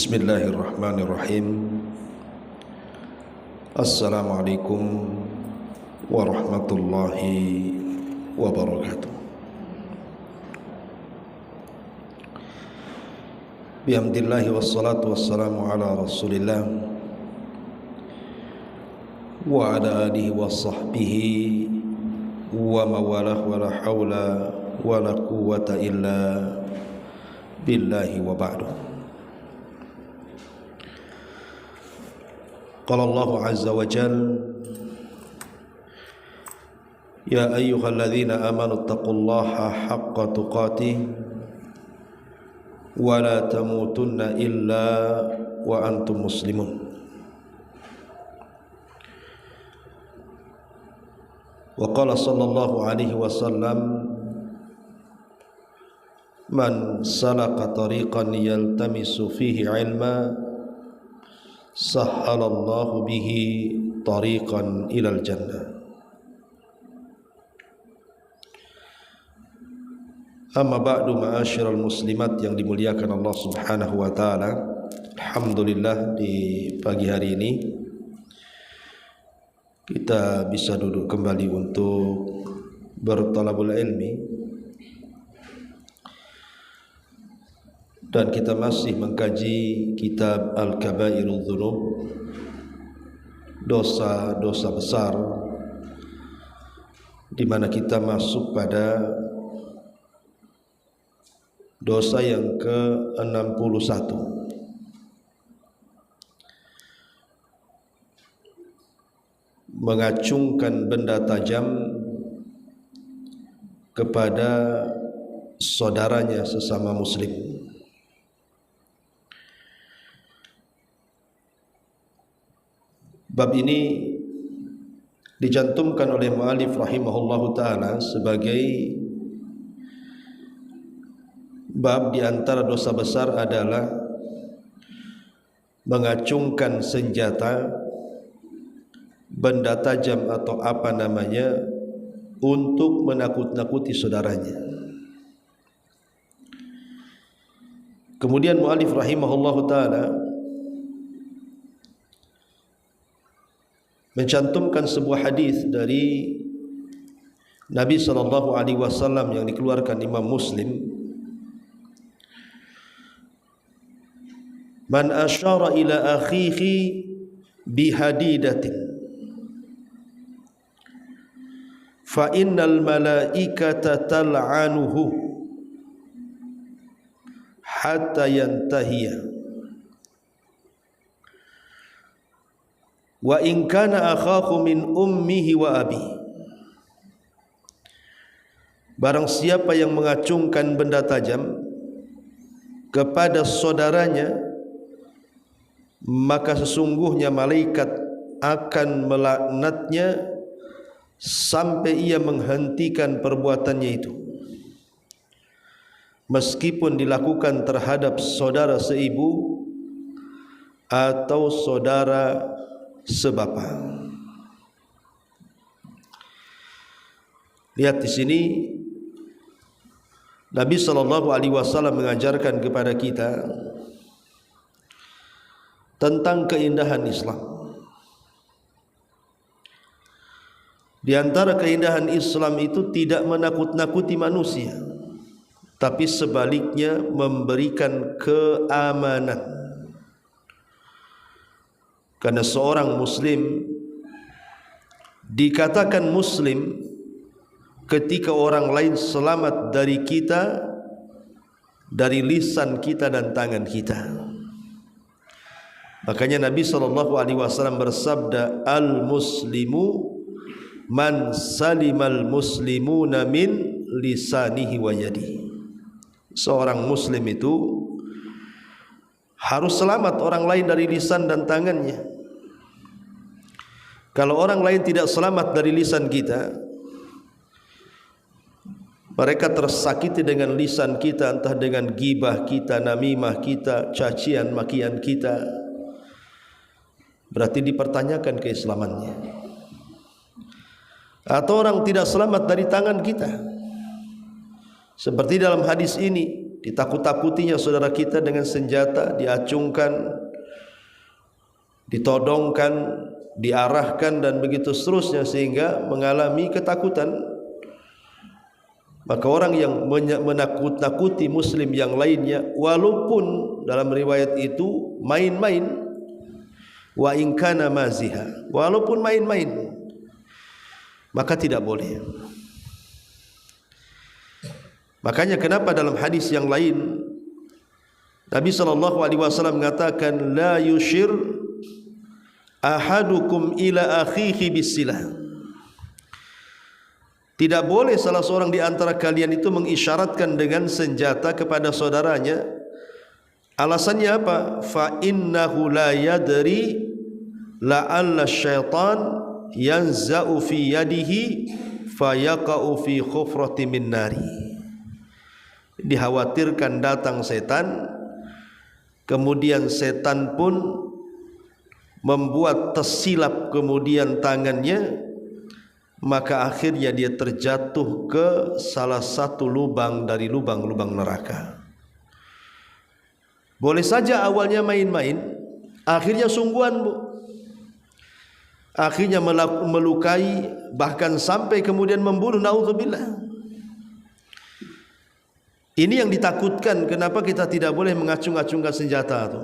Bismillahirrahmanirrahim. Assalamualaikum warahmatullahi wabarakatuh. Bihamdillahi wassalatu wassalamu ala rasulillah wa ala alihi wa sahbihi wa mawalah wa la hawla wa la quwwata illa billahi wa ba'du. Qala Allahu azza wa jalla ya ayyuhalladzina amanu taqullaha haqqa tuqatih wa la tamutunna illa wa antum muslimun. Wa qala sallallahu alaihi wasallam man salaka tariqan yaltamisu fihi ilma sahhalallahu bihi tariqan ilal jannah. Amma ba'du, ma'asyiral muslimat yang dimuliakan Allah Subhanahu wa taala. Alhamdulillah, di pagi hari ini kita bisa duduk kembali untuk bertalabul ilmi, dan kita masih mengkaji kitab Al-Kabairudz Dzunub, dosa-dosa besar, di mana kita masuk pada dosa yang ke-61, mengacungkan benda tajam kepada saudaranya sesama muslim. Bab ini dicantumkan oleh mu'allif rahimahullahu ta'ala sebagai bab di antara dosa besar adalah mengacungkan senjata, benda tajam atau apa namanya, untuk menakut-nakuti saudaranya. Kemudian mu'allif rahimahullahu ta'ala mencantumkan sebuah hadis dari Nabi sallallahu alaihi wasallam yang dikeluarkan Imam Muslim. Man asyara ila akhihi bihadidatin fa innal malaikata tal'anuhu hatta yantahiya wa in kana akhahu min ummihi wa abi. Barang siapa yang mengacungkan benda tajam kepada saudaranya, maka sesungguhnya malaikat akan melaknatnya sampai ia menghentikan perbuatannya itu, meskipun dilakukan terhadap saudara seibu atau saudara sebapa. Lihat di sini, Nabi sallallahu alaihi wasallam mengajarkan kepada kita tentang keindahan Islam. Di antara keindahan Islam itu tidak menakut-nakuti manusia, tapi sebaliknya memberikan keamanan. Karena seorang muslim dikatakan muslim ketika orang lain selamat dari kita, dari lisan kita dan tangan kita. Makanya Nabi SAW bersabda, al-muslimu man salimal muslimuna min lisanihi wa yadihi. Seorang muslim itu harus selamat orang lain dari lisan dan tangannya. Kalau orang lain tidak selamat dari lisan kita, mereka tersakiti dengan lisan kita, entah dengan gibah kita, namimah kita, cacian makian kita, berarti dipertanyakan keislamannya. Atau orang tidak selamat dari tangan kita, seperti dalam hadis ini, ditakut-takutinya saudara kita dengan senjata, diacungkan, ditodongkan, diarahkan dan begitu seterusnya sehingga mengalami ketakutan, maka orang yang menakut-nakuti muslim yang lainnya walaupun dalam riwayat itu main-main, wa in kana maziha, walaupun main-main, maka tidak boleh. Makanya kenapa dalam hadis yang lain Nabi SAW mengatakan la yushir ahadukum ila akhihi bisilah. Tidak boleh salah seorang di antara kalian itu mengisyaratkan dengan senjata kepada saudaranya. Alasannya apa? Fa innahu la yadri la'alla syaitan yanza'u fi yadihi fayaqa'u fi khufrati min nari. Dikhawatirkan datang setan, kemudian setan pun membuat tersilap kemudian tangannya, maka akhirnya dia terjatuh ke salah satu lubang dari lubang-lubang neraka. Boleh saja awalnya main-main, akhirnya sungguhan, Bu. Akhirnya melukai, bahkan sampai kemudian membunuh, naudzubillah. Ini yang ditakutkan. Kenapa kita tidak boleh mengacung-acungkan senjata itu?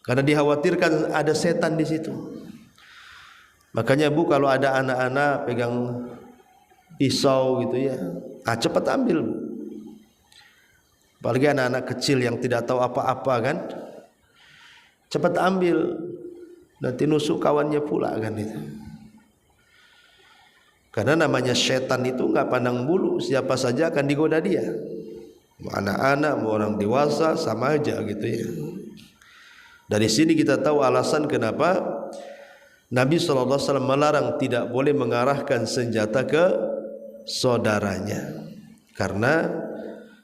Karena dikhawatirkan ada setan di situ. Makanya Bu, kalau ada anak-anak pegang pisau gitu ya, cepat ambil, Bu. Apalagi anak-anak kecil yang tidak tahu apa-apa kan, cepat ambil, nanti nusuk kawannya pula kan itu. Karena namanya setan itu nggak pandang bulu, siapa saja akan digoda dia. Mau anak-anak, mau orang dewasa, sama aja gitu ya. Dari sini kita tahu alasan kenapa Nabi SAW melarang tidak boleh mengarahkan senjata ke saudaranya, karena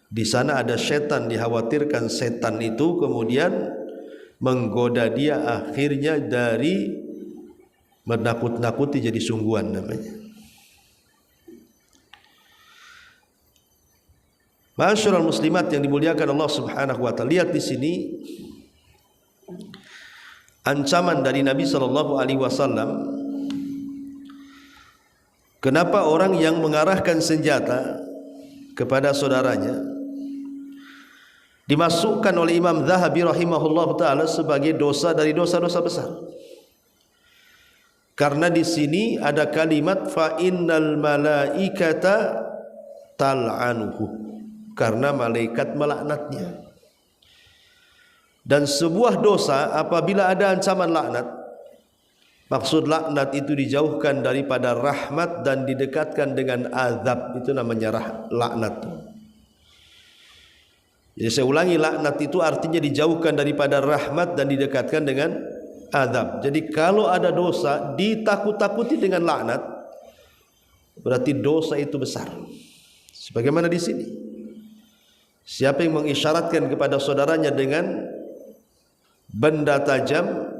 di sana ada setan. Dikhawatirkan setan itu kemudian menggoda dia, akhirnya dari menakut-nakuti jadi sungguhan namanya. Ma'asyiral muslimat yang dimuliakan Allah Subhanahu wa taala, lihat di sini ancaman dari Nabi sallallahu alaihi wasallam. Kenapa orang yang mengarahkan senjata kepada saudaranya dimasukkan oleh Imam Zahabi rahimahullah taala sebagai dosa dari dosa-dosa besar? Karena di sini ada kalimat fa innal malaikata tal'anuhu, karena malaikat melaknatnya. Dan sebuah dosa apabila ada ancaman laknat, maksud laknat itu dijauhkan daripada rahmat dan didekatkan dengan azab, itu namanya laknat. Jadi saya ulangi, laknat itu artinya dijauhkan daripada rahmat dan didekatkan dengan azab. Jadi kalau ada dosa ditakut-takuti dengan laknat, berarti dosa itu besar. Sebagaimana di sini, siapa yang mengisyaratkan kepada saudaranya dengan benda tajam,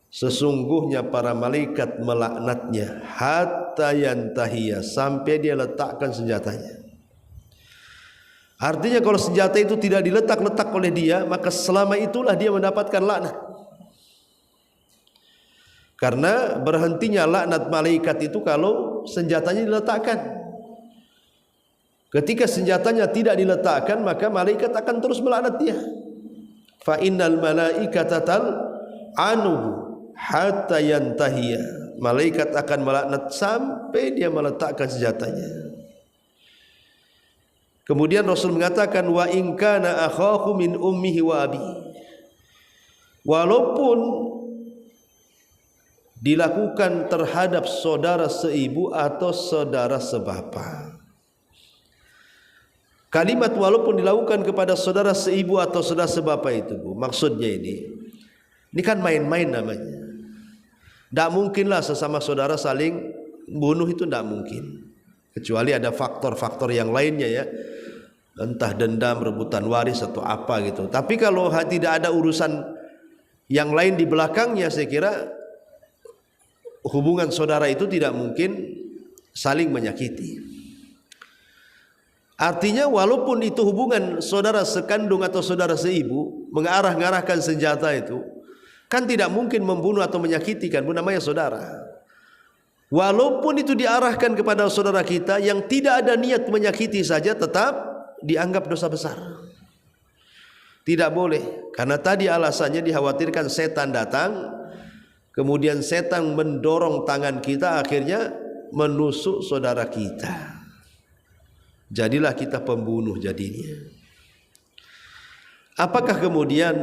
sesungguhnya para malaikat melaknatnya hatta yantahiya, sampai dia letakkan senjatanya. Artinya kalau senjata itu tidak diletak-letak oleh dia, maka selama itulah dia mendapatkan laknat. Karena berhentinya laknat malaikat itu kalau senjatanya diletakkan. Ketika senjatanya tidak diletakkan, maka malaikat akan terus melaknat dia. Fa innal malaikata tal'anuhu hatta yantahiya, malaikat akan melaknat sampai dia meletakkan senjatanya. Kemudian Rasul mengatakan wa in kana akhahu min ummihi wa abi, walaupun dilakukan terhadap saudara seibu atau saudara sebapa. Kalimat walaupun dilakukan kepada saudara seibu atau saudara sebapa itu, Bu, maksudnya ini kan main-main namanya. Tidak mungkinlah sesama saudara saling bunuh, itu tidak mungkin. Kecuali ada faktor-faktor yang lainnya ya, entah dendam, rebutan waris atau apa gitu. Tapi kalau tidak ada urusan yang lain di belakangnya, saya kira hubungan saudara itu tidak mungkin saling menyakiti. Artinya walaupun itu hubungan saudara sekandung atau saudara seibu, mengarah-ngarahkan senjata itu kan tidak mungkin membunuh atau menyakiti, kan namanya saudara. Walaupun itu diarahkan kepada saudara kita yang tidak ada niat menyakiti saja, tetap dianggap dosa besar. Tidak boleh, karena tadi alasannya dikhawatirkan setan datang, kemudian setan mendorong tangan kita, akhirnya menusuk saudara kita. Jadilah kita pembunuh jadinya. Apakah kemudian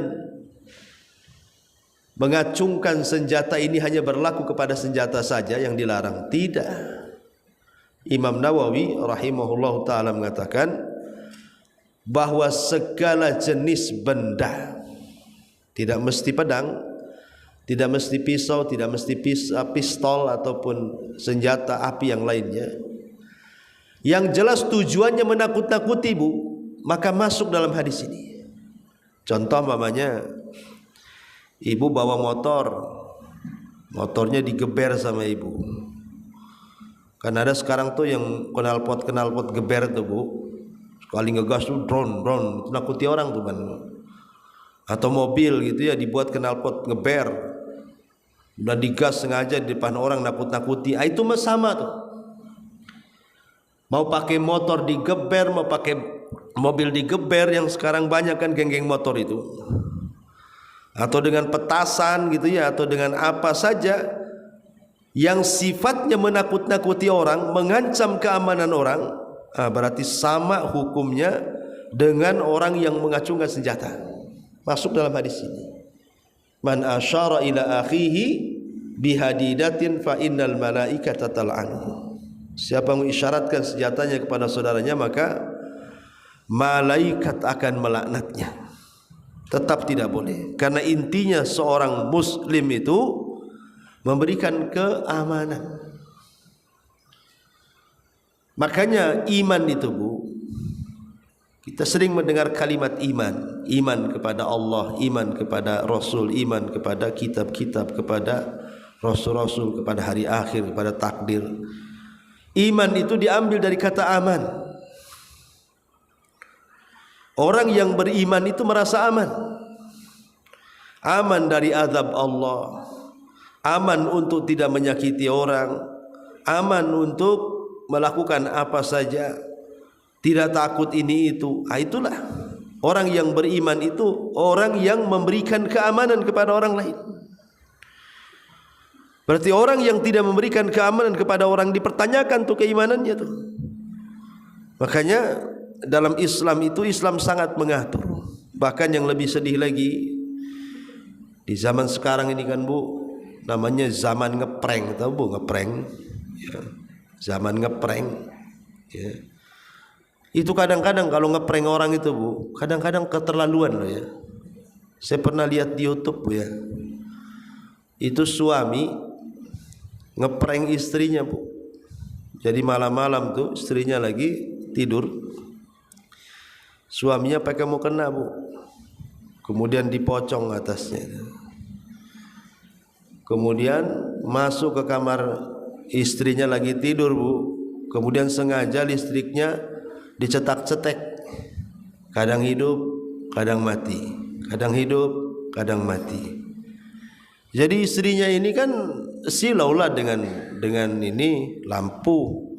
mengacungkan senjata ini hanya berlaku kepada senjata saja yang dilarang? Tidak. Imam Nawawi rahimahullah ta'ala mengatakan bahwa segala jenis benda, tidak mesti pedang, tidak mesti pisau, tidak mesti pistol ataupun senjata api yang lainnya, yang jelas tujuannya menakut-nakuti, Bu, maka masuk dalam hadis ini. Contoh mamanya, ibu bawa motor, motornya digeber sama ibu. Kan ada sekarang tuh yang knalpot geber tuh, Bu. Sekali ngegas tuh drone, nakuti orang tuh, kan. Atau mobil gitu ya, dibuat knalpot ngeber, udah digas sengaja di depan orang, nakut-nakuti. Itu mah sama tuh. Mau pakai motor digeber, mau pakai mobil digeber, yang sekarang banyak kan geng-geng motor itu, atau dengan petasan gitu ya, atau dengan apa saja yang sifatnya menakut-nakuti orang, mengancam keamanan orang, berarti sama hukumnya dengan orang yang mengacungkan senjata. Masuk dalam hadis ini. Man asyara ila akhihi bihadidatin fa innal malaikata tal'anhu. Siapa mengisyaratkan senjatanya kepada saudaranya, maka malaikat akan melaknatnya. Tetap tidak boleh, karena intinya seorang muslim itu memberikan keamanan. Makanya iman itu, Bu, kita sering mendengar kalimat iman, iman kepada Allah, iman kepada Rasul, iman kepada kitab-kitab, kepada Rasul-Rasul, kepada hari akhir, kepada takdir. Iman itu diambil dari kata aman. Orang yang beriman itu merasa aman. Aman dari azab Allah, aman untuk tidak menyakiti orang, aman untuk melakukan apa saja, tidak takut ini itu. Itulah orang yang beriman, itu orang yang memberikan keamanan kepada orang lain. Berarti orang yang tidak memberikan keamanan kepada orang, dipertanyakan tuh keimanannya tuh. Makanya dalam Islam itu, Islam sangat mengatur. Bahkan yang lebih sedih lagi, di zaman sekarang ini kan, Bu, namanya zaman ngeprank, tahu Bu, ngeprank ya, zaman ngeprank ya. Itu kadang-kadang kalau ngeprank orang itu, Bu, kadang-kadang keterlaluan loh ya. Saya pernah lihat di YouTube, Bu, ya. Itu suami ngeprank istrinya, Bu. Jadi malam-malam tuh istrinya lagi tidur, suaminya pakai mukena, Bu, kemudian dipocong atasnya, kemudian masuk ke kamar istrinya lagi tidur, Bu, kemudian sengaja listriknya dicetak-cetek, kadang hidup kadang mati, kadang hidup kadang mati. Jadi istrinya ini kan silau lah dengan ini lampu.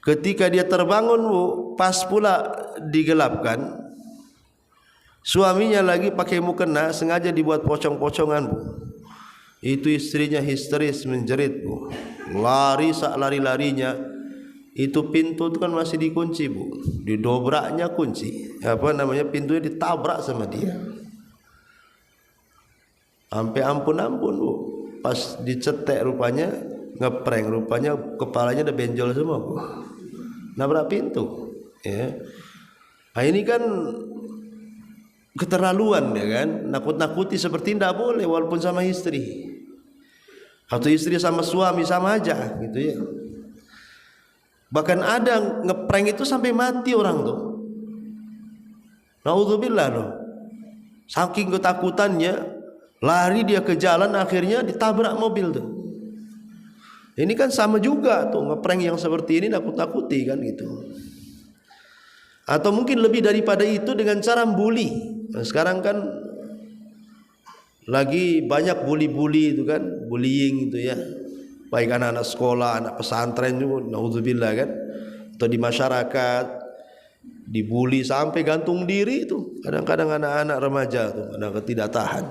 Ketika dia terbangun, Bu, pas pula digelapkan, suaminya lagi pakai mukena, sengaja dibuat pocong-pocongan, Bu. Itu istrinya histeris menjerit, Bu, lari sak lari-larinya. Itu pintu itu kan masih dikunci, Bu, didobraknya kunci, pintunya ditabrak sama dia. Sampai ampun-ampun, Bu. Pas dicetek rupanya ngeprank, rupanya kepalanya udah benjol semua, Bu. Nabrak pintu ya. Nah, ini kan keterlaluan ya kan, nakut-nakuti seperti tidak boleh, walaupun sama istri atau istri sama suami sama aja gitu ya. Bahkan ada ngeprank itu sampai mati orang tuh. Naudzubillah loh. Saking ketakutannya, lari dia ke jalan, akhirnya ditabrak mobil tuh. Ini kan sama juga tuh, ngeprank yang seperti ini nakut-nakuti kan gitu. Atau mungkin lebih daripada itu dengan cara bully. Nah, sekarang kan lagi banyak bully-bully itu kan, bullying itu ya. Baik anak-anak sekolah, anak pesantren juga, naudzubillah kan. Atau di masyarakat dibully sampai gantung diri itu. Kadang-kadang anak-anak remaja tuh, kadang tidak tahan.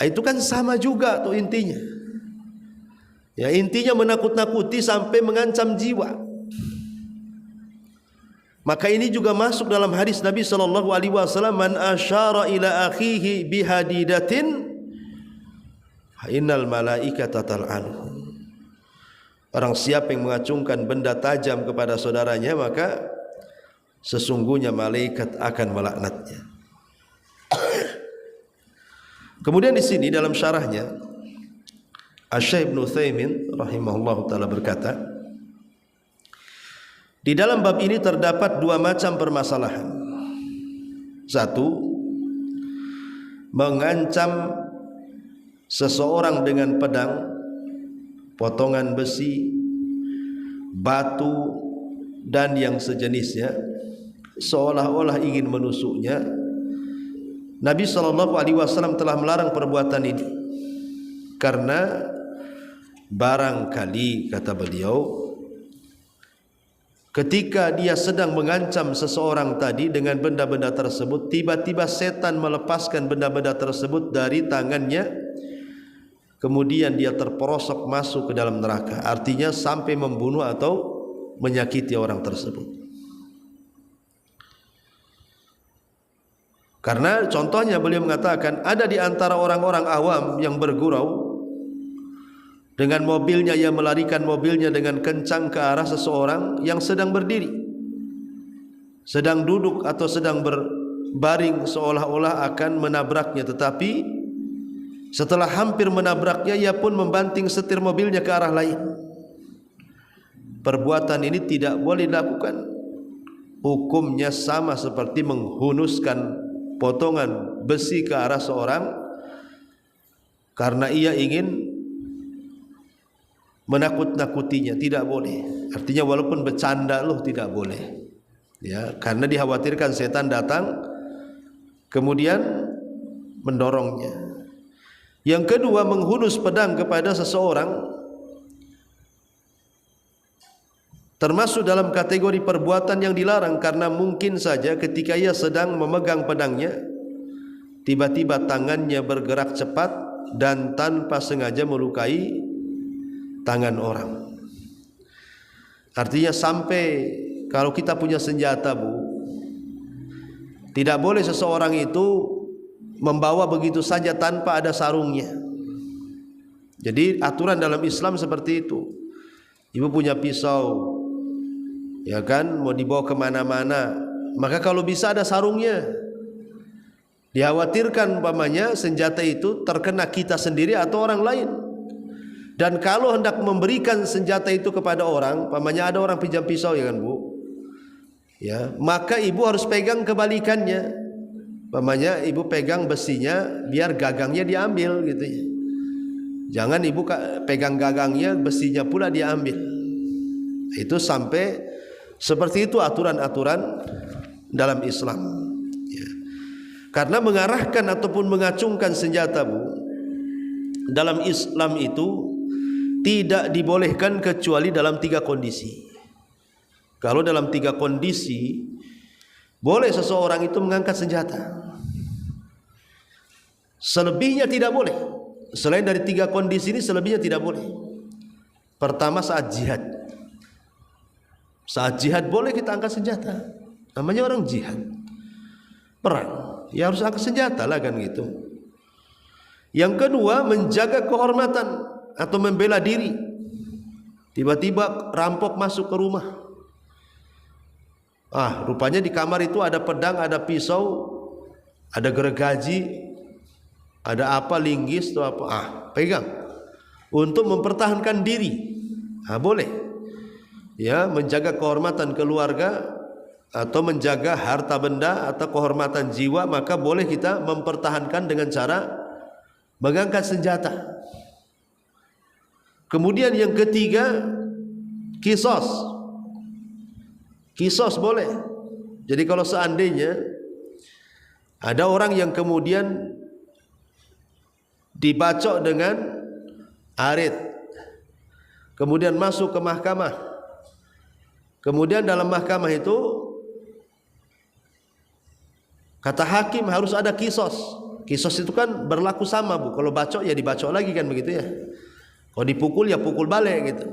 Nah, itu kan sama juga tuh intinya. Ya, intinya menakut-nakuti sampai mengancam jiwa. Maka ini juga masuk dalam hadis Nabi sallallahu alaihi wasallam, man asyara ila akhihi bihadidatin innal malaikata tal'anu. Orang siapa yang mengacungkan benda tajam kepada saudaranya, maka sesungguhnya malaikat akan melaknatnya. Kemudian di sini dalam syarahnya Asy-Syaikh Ibnu Utsaimin rahimahullahu taala berkata, di dalam bab ini terdapat dua macam permasalahan. Satu, mengancam seseorang dengan pedang, potongan besi, batu dan yang sejenisnya, seolah-olah ingin menusuknya. Nabi SAW telah melarang perbuatan ini karena barangkali, kata beliau, ketika dia sedang mengancam seseorang tadi dengan benda-benda tersebut, tiba-tiba setan melepaskan benda-benda tersebut dari tangannya, kemudian dia terperosok masuk ke dalam neraka. Artinya sampai membunuh atau menyakiti orang tersebut. Karena contohnya beliau mengatakan, ada di antara orang-orang awam yang bergurau dengan mobilnya, ia melarikan mobilnya dengan kencang ke arah seseorang yang sedang berdiri, sedang duduk atau sedang berbaring, seolah-olah akan menabraknya. Tetapi setelah hampir menabraknya, ia pun membanting setir mobilnya ke arah lain. Perbuatan ini tidak boleh dilakukan. Hukumnya sama seperti menghunuskan potongan besi ke arah seorang karena ia ingin menakut-nakutinya. Tidak boleh. Artinya walaupun bercanda loh, tidak boleh. Ya, karena dikhawatirkan setan datang kemudian mendorongnya. Yang kedua, menghunus pedang kepada seseorang termasuk dalam kategori perbuatan yang dilarang, karena mungkin saja ketika ia sedang memegang pedangnya, tiba-tiba tangannya bergerak cepat dan tanpa sengaja melukai tangan orang. Artinya sampai kalau kita punya senjata, Bu, tidak boleh seseorang itu membawa begitu saja tanpa ada sarungnya. Jadi aturan dalam Islam seperti itu. Ibu punya pisau, ya kan, mau dibawa kemana-mana, maka kalau bisa ada sarungnya. Dikhawatirkan umpamanya senjata itu terkena kita sendiri atau orang lain. Dan kalau hendak memberikan senjata itu kepada orang, umpamanya ada orang pinjam pisau, ya kan, Bu, ya, maka ibu harus pegang kebalikannya. Umpamanya ibu pegang besinya, biar gagangnya diambil gitu ya. Jangan ibu pegang gagangnya, besinya pula diambil. Itu sampai seperti itu aturan-aturan dalam Islam ya. Karena mengarahkan ataupun mengacungkan senjata, Bu, dalam Islam itu tidak dibolehkan kecuali dalam 3 kondisi. Kalau dalam 3 kondisi boleh seseorang itu mengangkat senjata. Selebihnya tidak boleh. Selain dari 3 kondisi ini, selebihnya tidak boleh. Pertama, saat jihad. Saat jihad boleh kita angkat senjata. Namanya orang jihad, perang, ya harus angkat senjata lah kan gitu. Yang kedua, menjaga kehormatan atau membela diri. Tiba-tiba rampok masuk ke rumah, rupanya di kamar itu ada pedang, ada pisau, ada gergaji, ada apa, linggis atau apa, pegang untuk mempertahankan diri. Boleh ya, menjaga kehormatan keluarga atau menjaga harta benda atau kehormatan jiwa, maka boleh kita mempertahankan dengan cara mengangkat senjata. Kemudian yang ketiga, kisos. Kisos boleh. Jadi kalau seandainya ada orang yang kemudian dibacok dengan arit, kemudian masuk ke mahkamah, kemudian dalam mahkamah itu kata hakim harus ada kisos. Kisos itu kan berlaku sama, Bu. Kalau bacok ya dibacok lagi kan begitu ya. Kalau dipukul ya pukul balik gitu.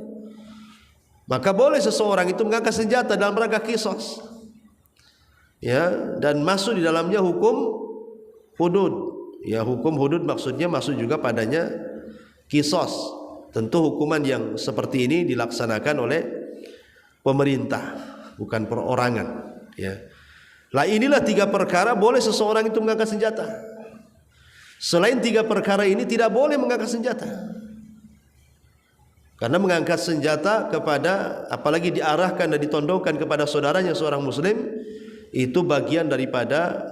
Maka boleh seseorang itu mengangkat senjata dalam rangka kisos, ya, dan masuk di dalamnya hukum hudud. Ya, hukum hudud maksudnya masuk juga padanya kisos. Tentu hukuman yang seperti ini dilaksanakan oleh pemerintah, bukan perorangan. Ya. Lah inilah 3 perkara boleh seseorang itu mengangkat senjata. Selain 3 perkara ini tidak boleh mengangkat senjata. Karena mengangkat senjata kepada, apalagi diarahkan dan ditondongkan kepada saudaranya seorang muslim, itu bagian daripada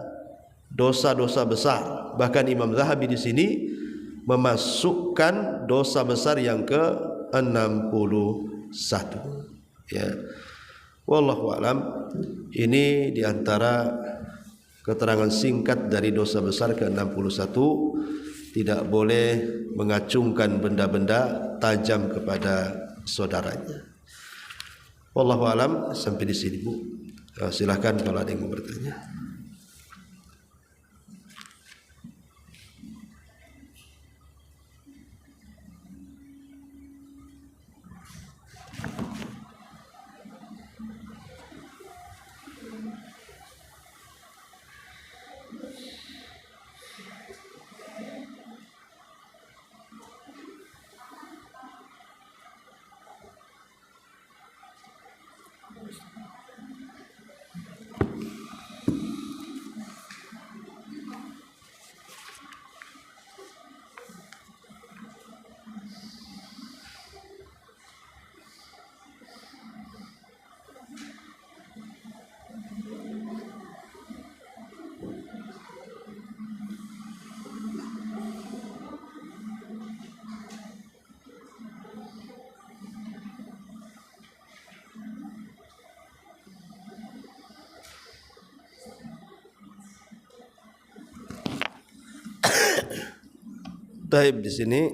dosa-dosa besar. Bahkan Imam Zahabi di sini memasukkan dosa besar yang ke-61. Ya. Wallahu a'lam. Ini diantara keterangan singkat dari dosa besar ke-61. Tidak boleh mengacungkan benda-benda tajam kepada saudaranya. Wallahu a'lam. Sampai di sini, Bu. Silakan kalau ada yang mau bertanya. Taib di sini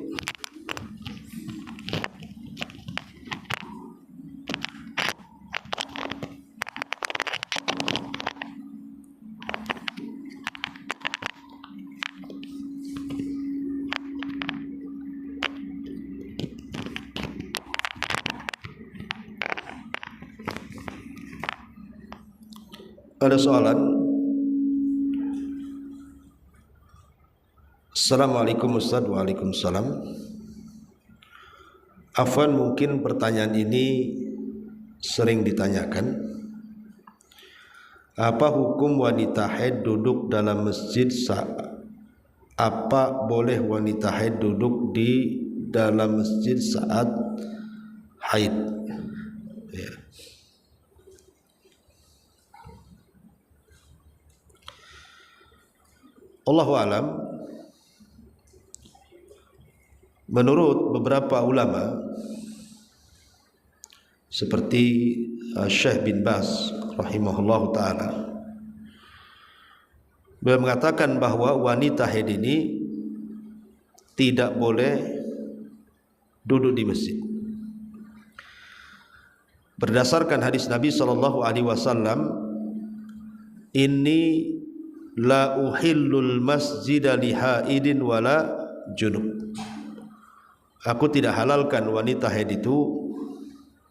ada soalan. Assalamualaikum Ustaz. Waalaikumsalam. Afwan, mungkin pertanyaan ini sering ditanyakan. Apa hukum wanita haid duduk dalam masjid apa boleh wanita haid duduk di dalam masjid saat haid? Ya. Allahu a'lam. Menurut beberapa ulama seperti Syekh bin Baz rahimahullahu taala, beliau mengatakan bahwa wanita haid ini tidak boleh duduk di masjid. Berdasarkan hadis Nabi sallallahu alaihi wasallam, "Inni la uhillul masjida li haidin wala junub." Aku tidak halalkan wanita haid itu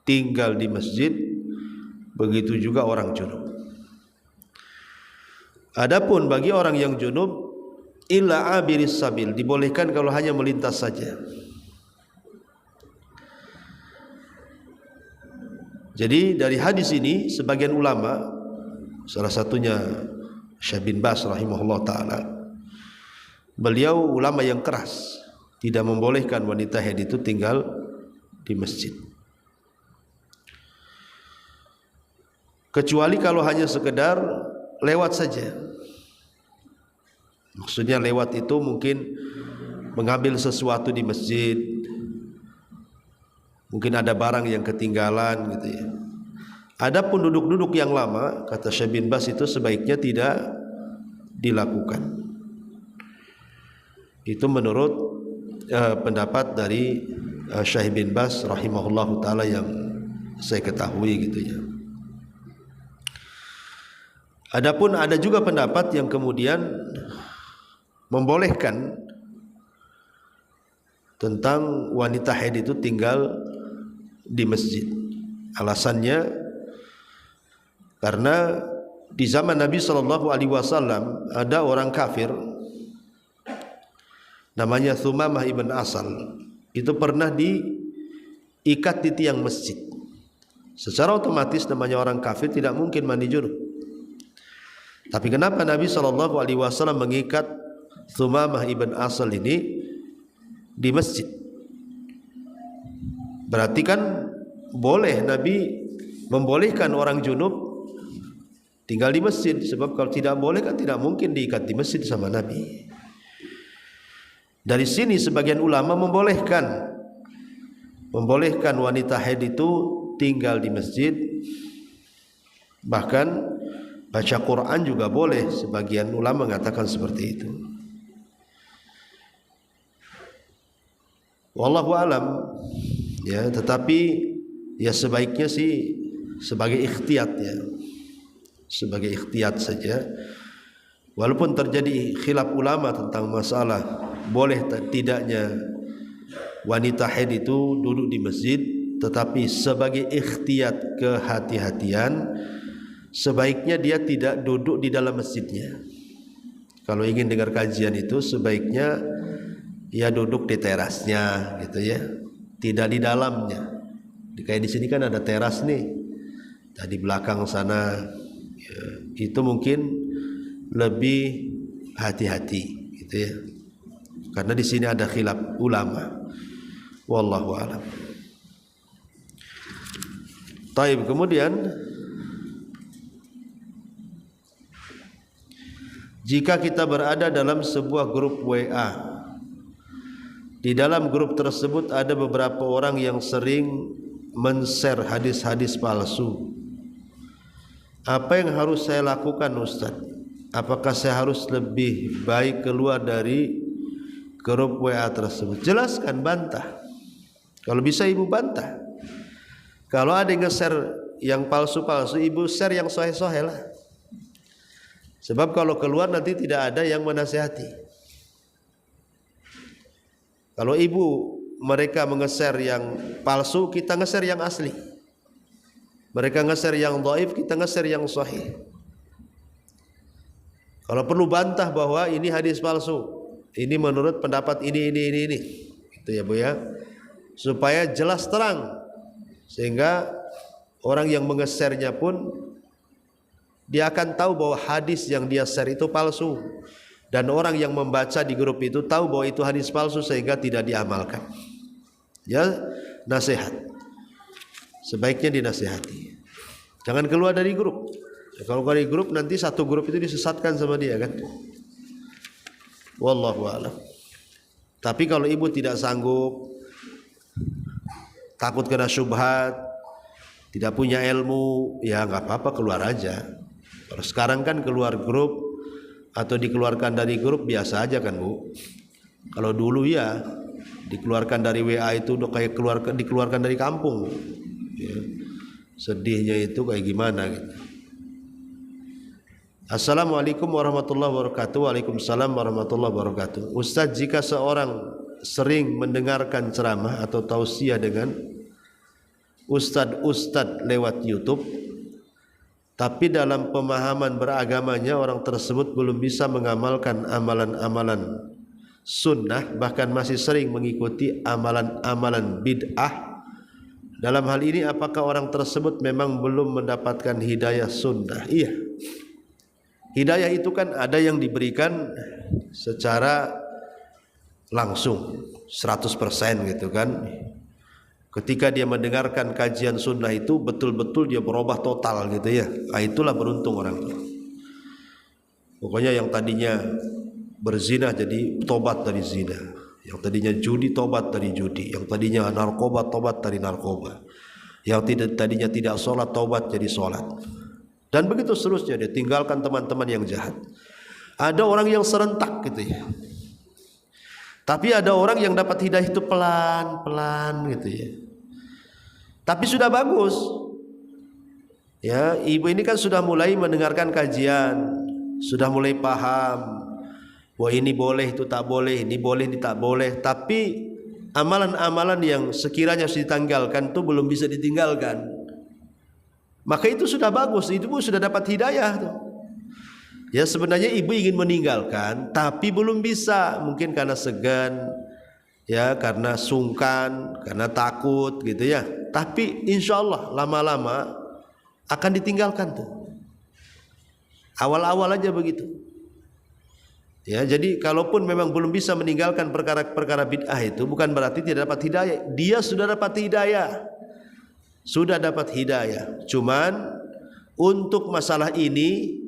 tinggal di masjid, begitu juga orang junub. Adapun bagi orang yang junub, illa abiris sabil, dibolehkan kalau hanya melintas saja. Jadi dari hadis ini sebagian ulama, salah satunya Syekh bin Baz rahimahullah ta'ala, beliau ulama yang keras, tidak membolehkan wanita haid itu tinggal di masjid, kecuali kalau hanya sekedar lewat saja. Maksudnya lewat itu mungkin mengambil sesuatu di masjid, mungkin ada barang yang ketinggalan gitu ya, Adapun duduk-duduk yang lama, kata Syekh bin Baz, itu sebaiknya tidak dilakukan. Itu menurut pendapat dari Syekh bin Baz rahimahullahu taala yang saya ketahui gitu ya. Adapun ada juga pendapat yang kemudian membolehkan tentang wanita haid itu tinggal di masjid. Alasannya karena di zaman Nabi SAW ada orang kafir namanya Thumamah ibn Asal, itu pernah diikat di tiang masjid. Secara otomatis namanya orang kafir tidak mungkin mandi junub. Tapi kenapa Nabi SAW mengikat Thumamah ibn Asal ini di masjid? Berarti kan boleh Nabi membolehkan orang junub tinggal di masjid. Sebab kalau tidak boleh kan tidak mungkin diikat di masjid sama Nabi. Dari sini sebagian ulama membolehkan wanita haid itu tinggal di masjid. Bahkan baca Quran juga boleh, sebagian ulama mengatakan seperti itu. Wallahu alam ya, tetapi ya sebaiknya sih sebagai ikhtiyat ya, sebagai ikhtiyat saja. Walaupun terjadi khilaf ulama tentang masalah boleh tidaknya wanita haid itu duduk di masjid, tetapi sebagai ikhtiyat, kehati-hatian, sebaiknya dia tidak duduk di dalam masjidnya. Kalau ingin dengar kajian itu sebaiknya ya duduk di terasnya gitu ya, tidak di dalamnya. Kayak di sini kan ada teras nih, di belakang sana ya, itu mungkin lebih hati-hati gitu ya, karena di sini ada khilaf ulama. Wallahu a'lam. Taib, kemudian jika kita berada dalam sebuah grup WA, di dalam grup tersebut ada beberapa orang yang sering men-share hadis-hadis palsu, apa yang harus saya lakukan Ustaz? Apakah saya harus lebih baik keluar dari grup WA tersebut? Jelaskan, bantah. Kalau bisa ibu bantah. Kalau ada yang nge-share yang palsu-palsu, ibu share yang sahih-sahih lah. Sebab kalau keluar nanti tidak ada yang menasihati. Kalau ibu mereka nge-share yang palsu, kita nge-share yang asli. Mereka nge-share yang dhaif, kita nge-share yang sahih. Kalau perlu bantah bahwa ini hadis palsu, ini menurut pendapat ini. Itu ya Bu ya. Supaya jelas terang, sehingga orang yang nge-share-nya pun dia akan tahu bahwa hadis yang dia share itu palsu, dan orang yang membaca di grup itu tahu bahwa itu hadis palsu sehingga tidak diamalkan. Ya, nasihat. Sebaiknya dinasihati. Jangan keluar dari grup. Ya, kalau dari grup nanti satu grup itu disesatkan sama dia kan. Wallahu a'lam. Tapi kalau ibu tidak sanggup, takut kena syubhat, tidak punya ilmu, ya nggak apa-apa, keluar aja. Kalau sekarang kan keluar grup atau dikeluarkan dari grup biasa aja kan Bu. Kalau dulu ya dikeluarkan dari WA itu udah kayak dikeluarkan dari kampung ya. Sedihnya itu kayak gimana gitu. Assalamualaikum warahmatullahi wabarakatuh. Waalaikumsalam warahmatullahi wabarakatuh. Ustaz, jika seorang sering mendengarkan ceramah atau tausiah dengan ustadz lewat YouTube, tapi dalam pemahaman beragamanya orang tersebut belum bisa mengamalkan amalan-amalan sunnah, bahkan masih sering mengikuti amalan-amalan bid'ah. Dalam hal ini apakah orang tersebut memang belum mendapatkan hidayah sunnah? Iya. Hidayah itu kan ada yang diberikan secara langsung 100% gitu kan. Ketika dia mendengarkan kajian sunnah itu betul-betul dia berubah total gitu ya. Nah, itulah beruntung orang itu. Pokoknya yang tadinya berzina jadi tobat dari zina, yang tadinya judi tobat dari judi, yang tadinya narkoba tobat dari narkoba. Yang tadinya tidak sholat, taubat jadi sholat. Dan begitu seterusnya, dia tinggalkan teman-teman yang jahat. Ada orang yang serentak gitu ya. Tapi ada orang yang dapat hidayah itu pelan-pelan gitu ya. Tapi sudah bagus. Ya, ibu ini kan sudah mulai mendengarkan kajian, sudah mulai paham. Wah, ini boleh, itu tak boleh, ini boleh, ini tak boleh. Tapi amalan-amalan yang sekiranya harus ditanggalkan itu belum bisa ditinggalkan. Maka itu sudah bagus, ibu sudah dapat hidayah tuh. Ya sebenarnya ibu ingin meninggalkan, tapi belum bisa, mungkin karena segan, ya karena sungkan, karena takut gitu ya. Tapi insya Allah lama-lama akan ditinggalkan tuh. Awal-awal aja begitu. Ya jadi kalaupun memang belum bisa meninggalkan perkara-perkara bid'ah itu, bukan berarti tidak dapat hidayah. Dia sudah dapat hidayah, sudah dapat hidayah. Cuman untuk masalah ini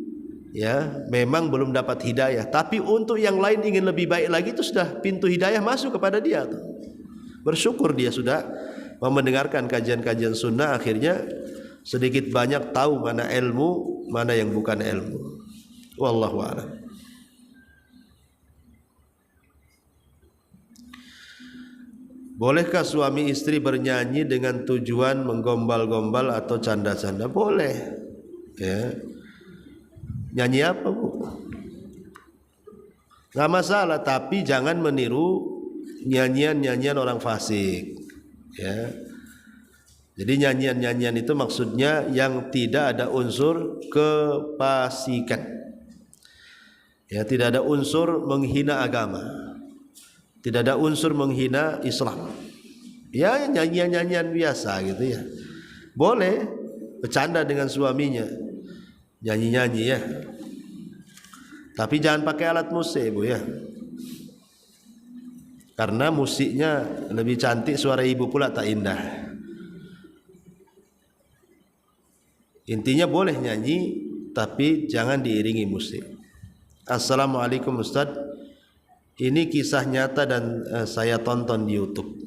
ya memang belum dapat hidayah, tapi untuk yang lain ingin lebih baik lagi itu sudah pintu hidayah masuk kepada dia tuh. Bersyukur dia sudah mendengarkan kajian-kajian sunnah, akhirnya sedikit banyak tahu mana ilmu, mana yang bukan ilmu. Wallahu a'lam. Bolehkah suami istri bernyanyi dengan tujuan menggombal-gombal atau canda-canda? Boleh. Ya. Nyanyi apa bu? Gak masalah, tapi jangan meniru nyanyian-nyanyian orang fasik. Ya. Jadi nyanyian-nyanyian itu maksudnya yang tidak ada unsur kefasikan. Ya, tidak ada unsur menghina agama, tidak ada unsur menghina Islam. Ya nyanyian-nyanyian biasa gitu ya. Boleh bercanda dengan suaminya, nyanyi-nyanyi ya. Tapi jangan pakai alat musik bu ya. Karena musiknya lebih cantik, suara ibu pula tak indah. Intinya boleh nyanyi, tapi jangan diiringi musik. Assalamualaikum Ustaz. Ini kisah nyata dan saya tonton di YouTube.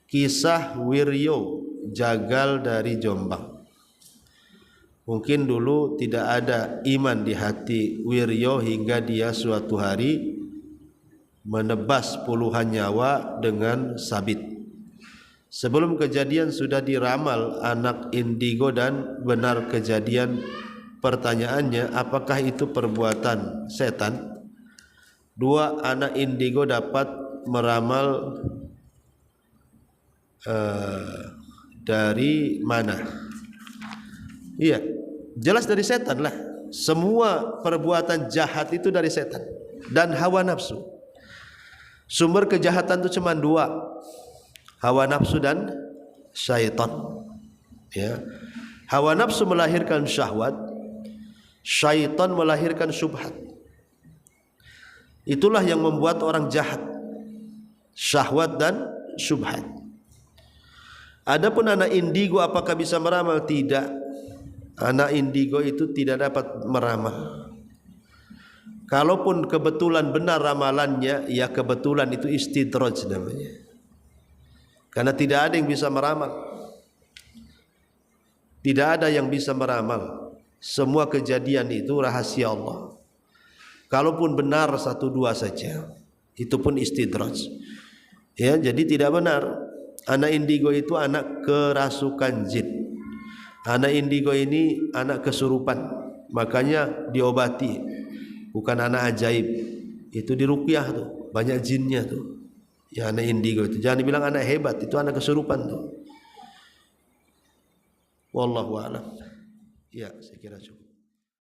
Kisah Wiryo jagal dari Jombang. Mungkin dulu tidak ada iman di hati Wiryo hingga dia suatu hari menebas puluhan nyawa dengan sabit. Sebelum kejadian sudah diramal anak indigo dan benar kejadian. Pertanyaannya, apakah itu perbuatan setan? Dua anak indigo dapat meramal dari mana? Iya, jelas dari setan lah. Semua perbuatan jahat itu dari setan dan hawa nafsu. Sumber kejahatan itu cuma dua, hawa nafsu dan syaitan. Ya, hawa nafsu melahirkan syahwat, syaitan melahirkan syubhat. Itulah yang membuat orang jahat, syahwat dan syubhat. Adapun anak indigo apakah bisa meramal? Tidak. Anak indigo itu tidak dapat meramal. Kalaupun kebetulan benar ramalannya, ya kebetulan itu istidraj namanya. Karena tidak ada yang bisa meramal. Tidak ada yang bisa meramal. Semua kejadian itu rahasia Allah. Kalaupun benar satu dua saja, itu pun istidraj. Ya, jadi tidak benar. Anak indigo itu anak kerasukan jin. Anak indigo ini anak kesurupan, makanya diobati. Bukan anak ajaib, itu diruqyah tuh, banyak jinnya tuh. Ya anak indigo itu, jangan dibilang anak hebat, itu anak kesurupan tuh. Wallahu a'lam. Ya, saya kira cukup.